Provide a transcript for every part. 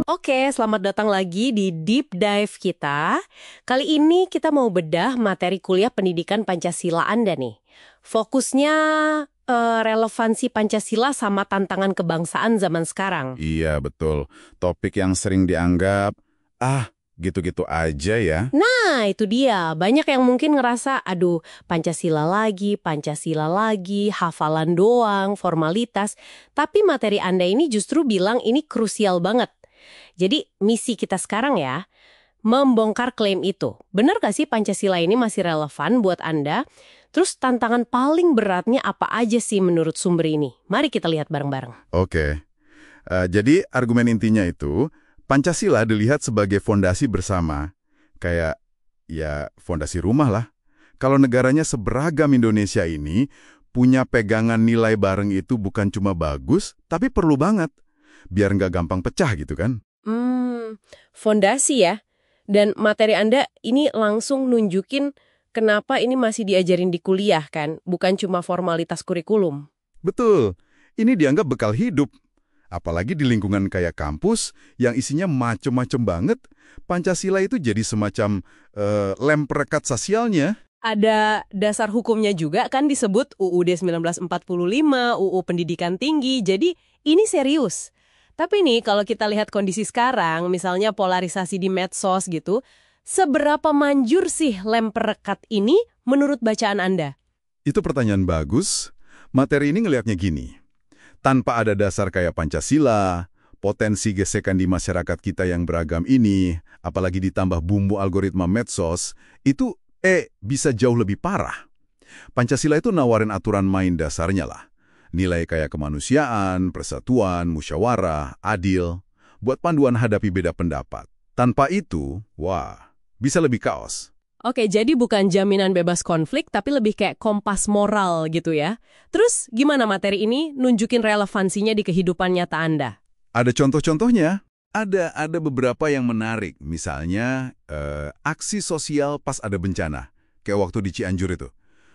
Oke, selamat datang lagi di Deep Dive kita. Kali ini kita mau bedah materi kuliah pendidikan Pancasila Anda nih. Fokusnya relevansi Pancasila sama tantangan kebangsaan zaman sekarang. Iya, betul. Topik yang sering dianggap, gitu-gitu aja ya. Nah, itu dia. Banyak yang mungkin ngerasa, aduh, Pancasila lagi, hafalan doang, formalitas. Tapi materi Anda ini justru bilang ini krusial banget. Jadi, misi kita sekarang ya, membongkar klaim itu. Benar gak sih Pancasila ini masih relevan buat Anda? Terus tantangan paling beratnya apa aja sih menurut sumber ini? Mari kita lihat bareng-bareng. Oke. Jadi argumen intinya itu, Pancasila dilihat sebagai fondasi bersama. Kayak, ya fondasi rumah lah. Kalau negaranya seberagam Indonesia ini, punya pegangan nilai bareng itu bukan cuma bagus, tapi perlu banget. Biar nggak gampang pecah gitu kan. Fondasi ya. Dan materi Anda ini langsung nunjukin kenapa ini masih diajarin di kuliah kan, bukan cuma formalitas kurikulum. Betul. Ini dianggap bekal hidup. Apalagi di lingkungan kayak kampus yang isinya macem-macem banget, Pancasila itu jadi semacam lem perekat sosialnya. Ada dasar hukumnya juga kan disebut UUD 1945, UU Pendidikan Tinggi, jadi ini serius. Tapi nih kalau kita lihat kondisi sekarang, misalnya polarisasi di medsos gitu, seberapa manjur sih lem perekat ini menurut bacaan Anda? Itu pertanyaan bagus. Materi ini ngelihatnya gini. Tanpa ada dasar kayak Pancasila, potensi gesekan di masyarakat kita yang beragam ini, apalagi ditambah bumbu algoritma medsos, itu bisa jauh lebih parah. Pancasila itu nawarin aturan main dasarnya lah. Nilai kayak kemanusiaan, persatuan, musyawarah, adil, buat panduan hadapi beda pendapat. Tanpa itu, bisa lebih kaos. Oke, jadi bukan jaminan bebas konflik, tapi lebih kayak kompas moral gitu ya. Terus gimana materi ini nunjukin relevansinya di kehidupan nyata Anda? Ada contoh-contohnya. Ada beberapa yang menarik. Misalnya, aksi sosial pas ada bencana. Kayak waktu di Cianjur itu.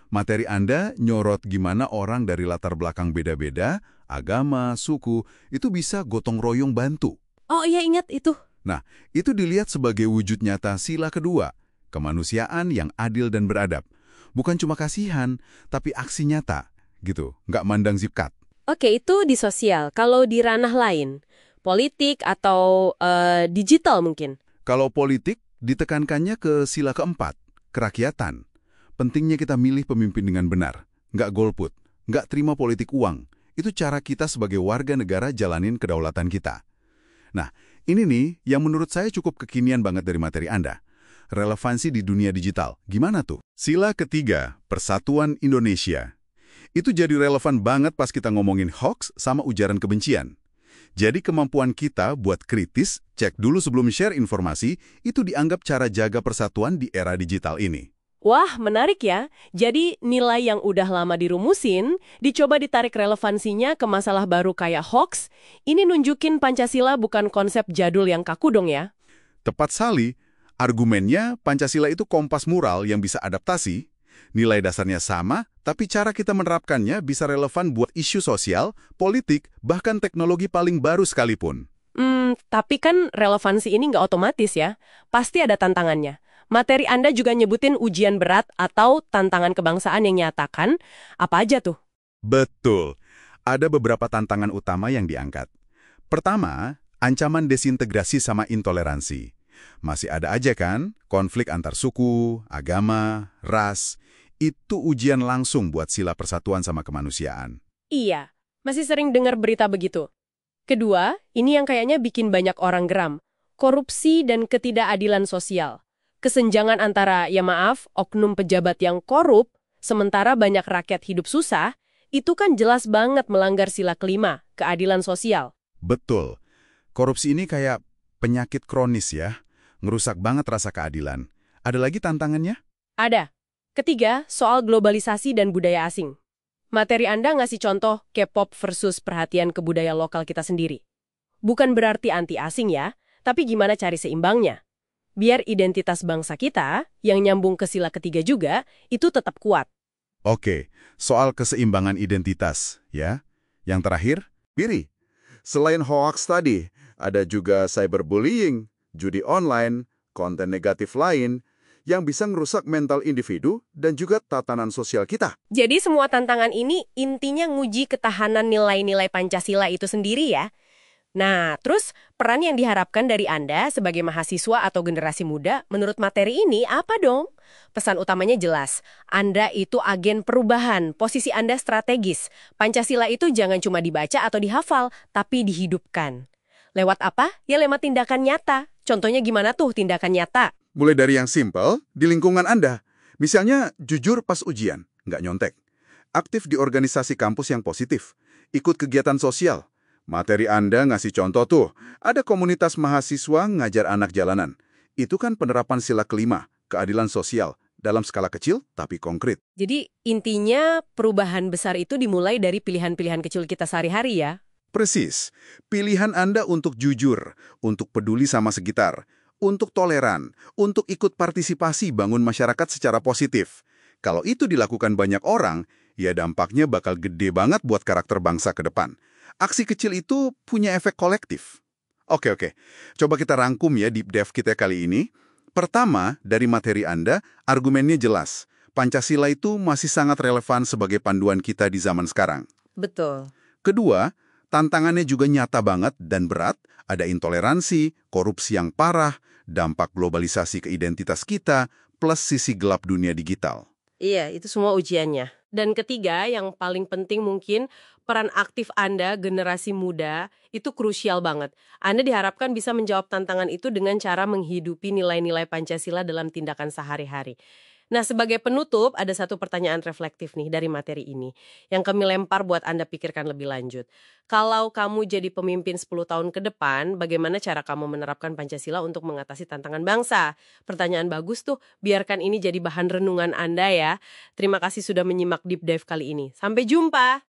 Materi Anda nyorot gimana orang dari latar belakang beda-beda, agama, suku, itu bisa gotong royong bantu. Oh iya, ingat itu. Nah, itu dilihat sebagai wujud nyata sila kedua, kemanusiaan yang adil dan beradab. Bukan cuma kasihan, tapi aksi nyata, gitu, nggak mandang zipkat. Oke, itu di sosial. Kalau di ranah lain, politik atau digital mungkin? Kalau politik, ditekankannya ke sila keempat, kerakyatan. Pentingnya kita milih pemimpin dengan benar, nggak golput, nggak terima politik uang. Itu cara kita sebagai warga negara jalanin kedaulatan kita. Nah, ini nih yang menurut saya cukup kekinian banget dari materi Anda. Relevansi di dunia digital, gimana tuh? Sila ketiga, Persatuan Indonesia. Itu jadi relevan banget pas kita ngomongin hoax sama ujaran kebencian. Jadi kemampuan kita buat kritis, cek dulu sebelum share informasi, itu dianggap cara jaga persatuan di era digital ini. Wah, menarik ya. Jadi nilai yang udah lama dirumusin, dicoba ditarik relevansinya ke masalah baru kayak hoax, ini nunjukin Pancasila bukan konsep jadul yang kaku dong ya? Tepat sekali, argumennya Pancasila itu kompas moral yang bisa adaptasi, nilai dasarnya sama, tapi cara kita menerapkannya bisa relevan buat isu sosial, politik, bahkan teknologi paling baru sekalipun. Tapi kan relevansi ini nggak otomatis ya. Pasti ada tantangannya. Materi Anda juga nyebutin ujian berat atau tantangan kebangsaan yang nyatakan, apa aja tuh? Betul. Ada beberapa tantangan utama yang diangkat. Pertama, ancaman desintegrasi sama intoleransi. Masih ada aja kan, konflik antar suku, agama, ras. Itu ujian langsung buat sila persatuan sama kemanusiaan. Iya, masih sering dengar berita begitu. Kedua, ini yang kayaknya bikin banyak orang geram. Korupsi dan ketidakadilan sosial. Kesenjangan antara, ya maaf, oknum pejabat yang korup, sementara banyak rakyat hidup susah, itu kan jelas banget melanggar sila kelima, keadilan sosial. Betul. Korupsi ini kayak penyakit kronis ya, ngerusak banget rasa keadilan. Ada lagi tantangannya? Ada. Ketiga, soal globalisasi dan budaya asing. Materi Anda ngasih contoh K-pop versus perhatian ke budaya lokal kita sendiri. Bukan berarti anti asing ya, tapi gimana cari seimbangnya? Biar identitas bangsa kita, yang nyambung ke sila ketiga juga, itu tetap kuat. Oke, soal keseimbangan identitas, ya. Yang terakhir, Biri, selain hoax tadi, Ada juga cyberbullying, judi online, konten negatif lain yang bisa merusak mental individu dan juga tatanan sosial kita. Jadi semua tantangan ini intinya nguji ketahanan nilai-nilai Pancasila itu sendiri ya. Nah, terus peran yang diharapkan dari Anda sebagai mahasiswa atau generasi muda menurut materi ini apa dong? Pesan utamanya jelas, Anda itu agen perubahan, posisi Anda strategis. Pancasila itu jangan cuma dibaca atau dihafal, tapi dihidupkan. Lewat apa? Ya lewat tindakan nyata. Contohnya gimana tuh tindakan nyata? Mulai dari yang simpel di lingkungan Anda. Misalnya, jujur pas ujian, nggak nyontek. Aktif di organisasi kampus yang positif. Ikut kegiatan sosial. Materi Anda ngasih contoh tuh, ada komunitas mahasiswa ngajar anak jalanan. Itu kan penerapan sila kelima, keadilan sosial, dalam skala kecil tapi konkret. Jadi intinya perubahan besar itu dimulai dari pilihan-pilihan kecil kita sehari-hari ya? Persis, pilihan Anda untuk jujur, untuk peduli sama sekitar, untuk toleran, untuk ikut partisipasi bangun masyarakat secara positif. Kalau itu dilakukan banyak orang, ya dampaknya bakal gede banget buat karakter bangsa ke depan. Aksi kecil itu punya efek kolektif. Oke, coba kita rangkum ya deep dive kita kali ini. Pertama, dari materi Anda, argumennya jelas. Pancasila itu masih sangat relevan sebagai panduan kita di zaman sekarang. Betul. Kedua, tantangannya juga nyata banget dan berat. Ada intoleransi, korupsi yang parah, dampak globalisasi ke identitas kita, plus sisi gelap dunia digital. Iya, itu semua ujiannya. Dan ketiga, yang paling penting mungkin, peran aktif Anda, generasi muda, itu krusial banget. Anda diharapkan bisa menjawab tantangan itu dengan cara menghidupi nilai-nilai Pancasila dalam tindakan sehari-hari. Nah, sebagai penutup, ada satu pertanyaan reflektif nih dari materi ini, yang kami lempar buat Anda pikirkan lebih lanjut. Kalau kamu jadi pemimpin 10 tahun ke depan, bagaimana cara kamu menerapkan Pancasila untuk mengatasi tantangan bangsa? Pertanyaan bagus tuh, biarkan ini jadi bahan renungan Anda ya. Terima kasih sudah menyimak Deep Dive kali ini. Sampai jumpa!